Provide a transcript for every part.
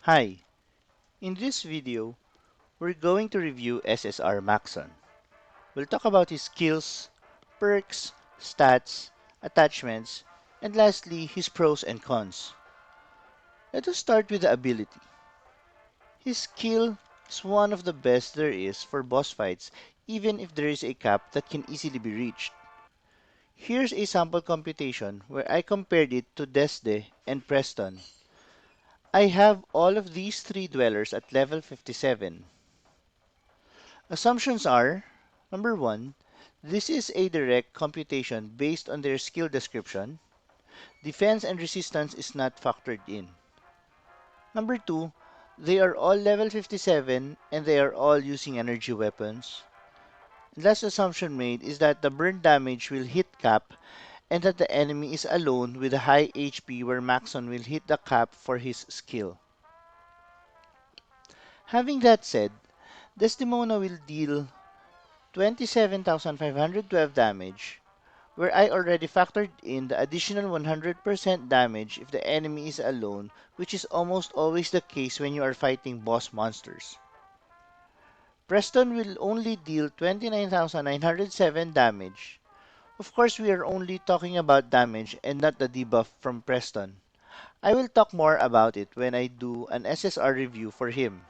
Hi, in this video, we're going to review SSR Maxson. We'll talk about his skills, perks, stats, attachments, and lastly, his pros and cons. Let us start with the ability. His skill is one of the best there is for boss fights, even if there is a cap that can easily be reached. Here's a sample computation where I compared it to Desde and Preston. I have all of these three dwellers at level 57. Assumptions are: number one, this is a direct computation based on their skill description. Defense and resistance is not factored in. Number two, they are all level 57 and they are all using energy weapons. Last assumption made is that the burn damage will hit cap and that the enemy is alone with a high HP where Maxson will hit the cap for his skill. Having that said, Desdemona will deal 27,512 damage, where I already factored in the additional 100% damage if the enemy is alone, which is almost always the case when you are fighting boss monsters. Preston will only deal 29,907 damage. Of course, we are only talking about damage and not the debuff from Preston. I will talk more about it when I do an SSR review for him.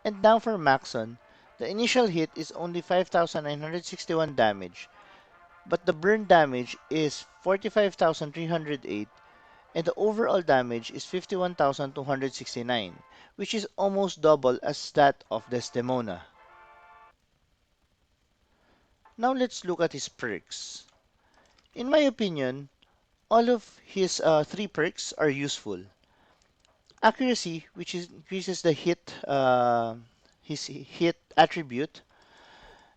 And now for Maxson, the initial hit is only 5,961 damage, but the burn damage is 45,308 and the overall damage is 51,269, which is almost double as that of Desdemona. Now let's look at his perks. In my opinion, all of his three perks are useful. Accuracy, which increases the his hit attribute.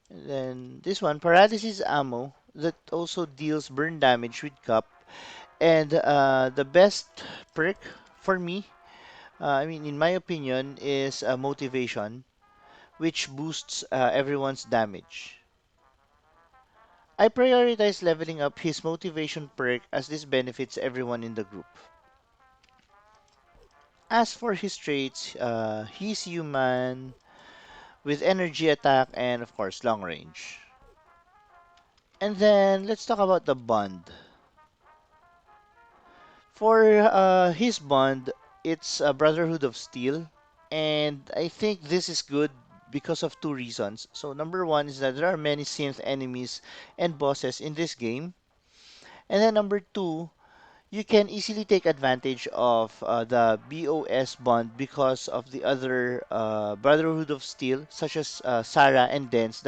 Then this one, paralysis ammo, that also deals burn damage with cup. And the best perk for me, in my opinion, is motivation, which boosts everyone's damage. I prioritize leveling up his motivation perk as this benefits everyone in the group. As for his traits, he's human with energy attack and of course long range. And then let's talk about the bond. For his bond, it's a Brotherhood of Steel, and I think this is good because of two reasons. So number one is that there are many synth enemies and bosses in this game, and then number two, you can easily take advantage of the BOS bond because of the other Brotherhood of Steel, such as Sarah and Dance,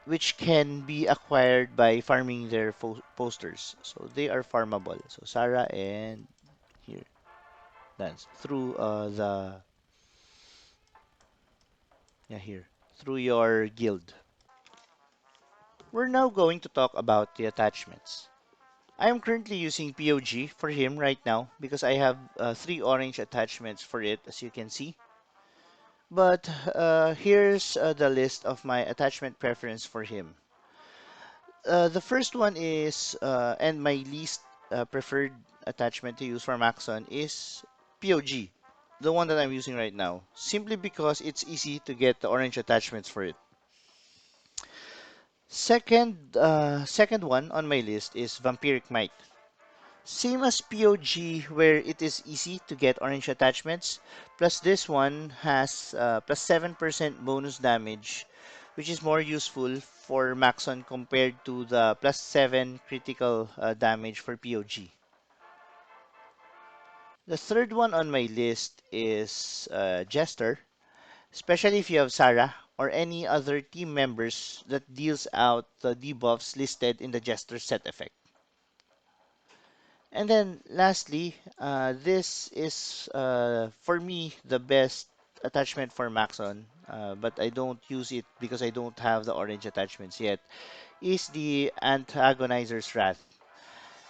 which can be acquired by farming their posters. So they are farmable. So Sarah and here Dance through the yeah here through your guild. We're now going to talk about the attachments. I am currently using POG for him right now because I have three orange attachments for it, as you can see. But here's the list of my attachment preference for him. The first one is, and my least preferred attachment to use for Maxon is POG, the one that I'm using right now, simply because it's easy to get the orange attachments for it. Second one on my list is Vampiric Might. Same as POG, where it is easy to get orange attachments, plus this one has plus 7% bonus damage, which is more useful for Maxon compared to the plus 7 critical damage for POG. The third one on my list is Jester, especially if you have Sarah or any other team members that deals out the debuffs listed in the Jester set effect. And then lastly, this is for me the best attachment for Maxon, but I don't use it because I don't have the orange attachments yet, is the Antagonizer's Wrath.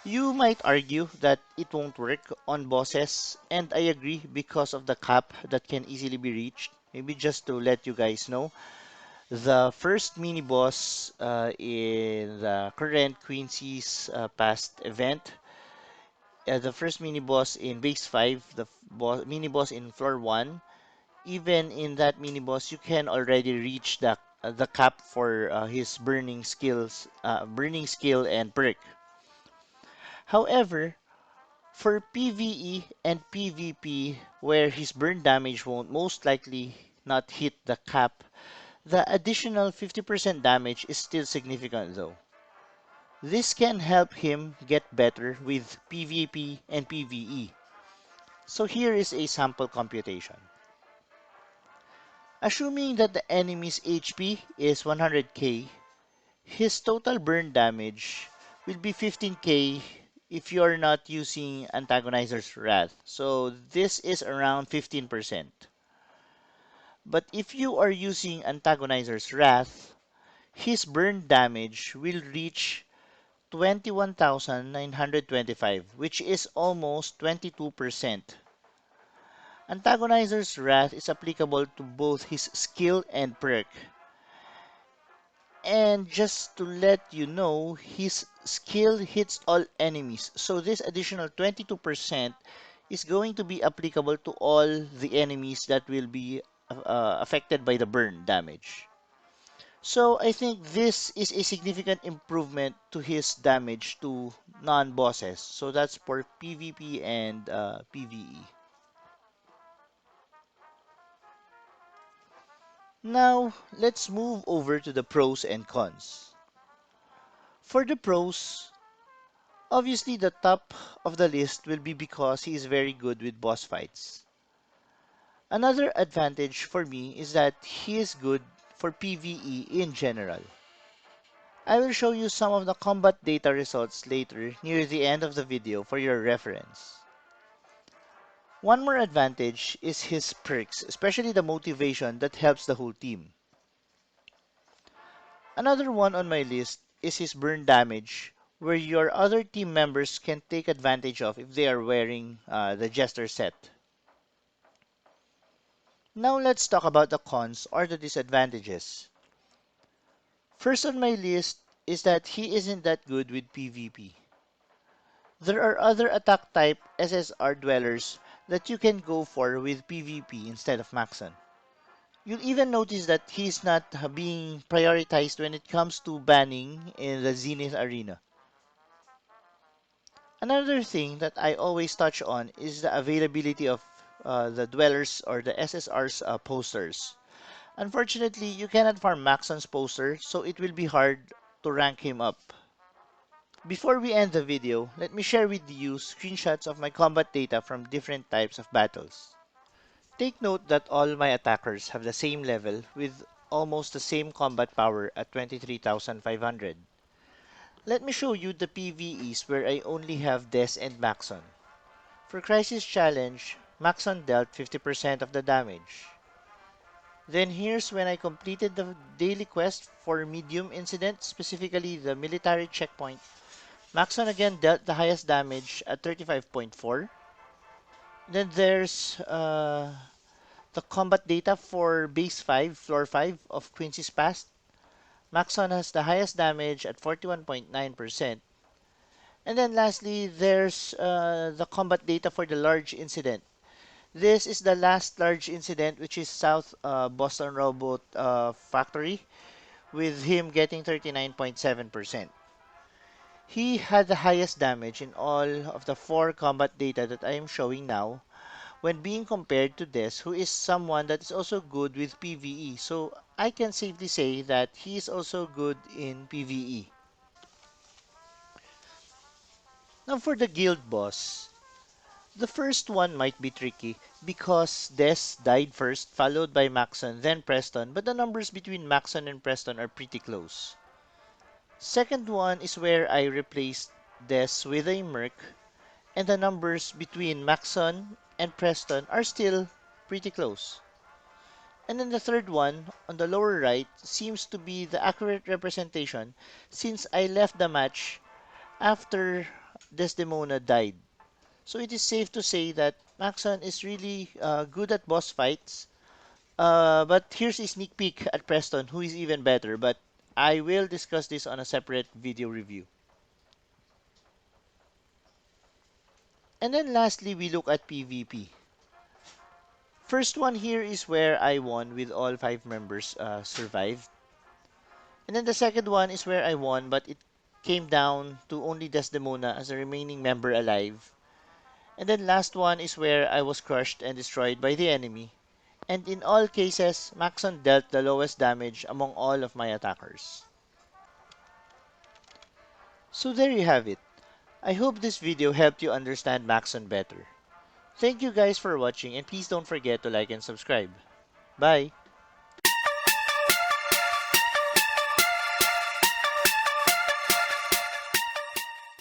You might argue that it won't work on bosses, and I agree because of the cap that can easily be reached. Maybe just to let you guys know, the first mini boss in the current Quincy's past event the first mini boss in base 5, the mini boss in floor 1, even in that mini boss, you can already reach the cap for his burning skill and perk. However, for PvE and PvP, where his burn damage won't most likely not hit the cap, the additional 50% damage is still significant though. This can help him get better with PvP and PvE. So here is a sample computation. Assuming that the enemy's HP is 100k, his total burn damage will be 15k if you are not using Antagonizer's Wrath. So this is around 15%. But if you are using Antagonizer's Wrath, his burn damage will reach 21,925, which is almost 22%. Antagonizer's Wrath is applicable to both his skill and perk. And just to let you know, his skill hits all enemies. So this additional 22% is going to be applicable to all the enemies that will be affected by the burn damage. So I think this is a significant improvement to his damage to non-bosses. So that's for PvP and PvE. Now, let's move over to the pros and cons. For the pros, obviously the top of the list will be because he is very good with boss fights. Another advantage for me is that he is good for PvE in general. I will show you some of the combat data results later near the end of the video for your reference. One more advantage is his perks, especially the motivation that helps the whole team. Another one on my list is his burn damage, where your other team members can take advantage of if they are wearing the Jester set. Now let's talk about the cons or the disadvantages. First on my list is that he isn't that good with PvP. There are other attack type SSR dwellers that you can go for with PvP instead of Maxson. You'll even notice that he's not being prioritized when it comes to banning in the Zenith arena. Another thing that I always touch on is the availability of the dwellers or the SSR's posters. Unfortunately, you cannot farm Maxson's poster, so it will be hard to rank him up. Before we end the video, let me share with you screenshots of my combat data from different types of battles. Take note that all my attackers have the same level with almost the same combat power at 23,500. Let me show you the PvEs where I only have Des and Maxson. For Crisis Challenge, Maxson dealt 50% of the damage. Then here's when I completed the daily quest for Medium Incident, specifically the military checkpoint. Maxson again dealt the highest damage at 35.4. Then there's the combat data for base 5, floor 5 of Quincy's Past. Maxson has the highest damage at 41.9%. And then lastly, there's the combat data for the large incident. This is the last large incident, which is South Boston Robot Factory, with him getting 39.7%. He had the highest damage in all of the 4 combat data that I am showing now, when being compared to Des, who is someone that is also good with PvE. So I can safely say that he is also good in PvE. Now for the guild boss. The first one might be tricky because Des died first, followed by Maxson, then Preston, but the numbers between Maxson and Preston are pretty close. Second one is where I replaced Des with a Merc, and the numbers between Maxson and Preston are still pretty close. And then the third one, on the lower right, seems to be the accurate representation since I left the match after Desdemona died. So it is safe to say that Maxon is really good at boss fights. But here's a sneak peek at Preston, who is even better. But I will discuss this on a separate video review. And then lastly, we look at PvP. First one here is where I won with all 5 members survived. And then the second one is where I won, but it came down to only Desdemona as a remaining member alive. And then last one is where I was crushed and destroyed by the enemy. And in all cases, Maxson dealt the lowest damage among all of my attackers. So there you have it. I hope this video helped you understand Maxson better. Thank you guys for watching, and please don't forget to like and subscribe. Bye!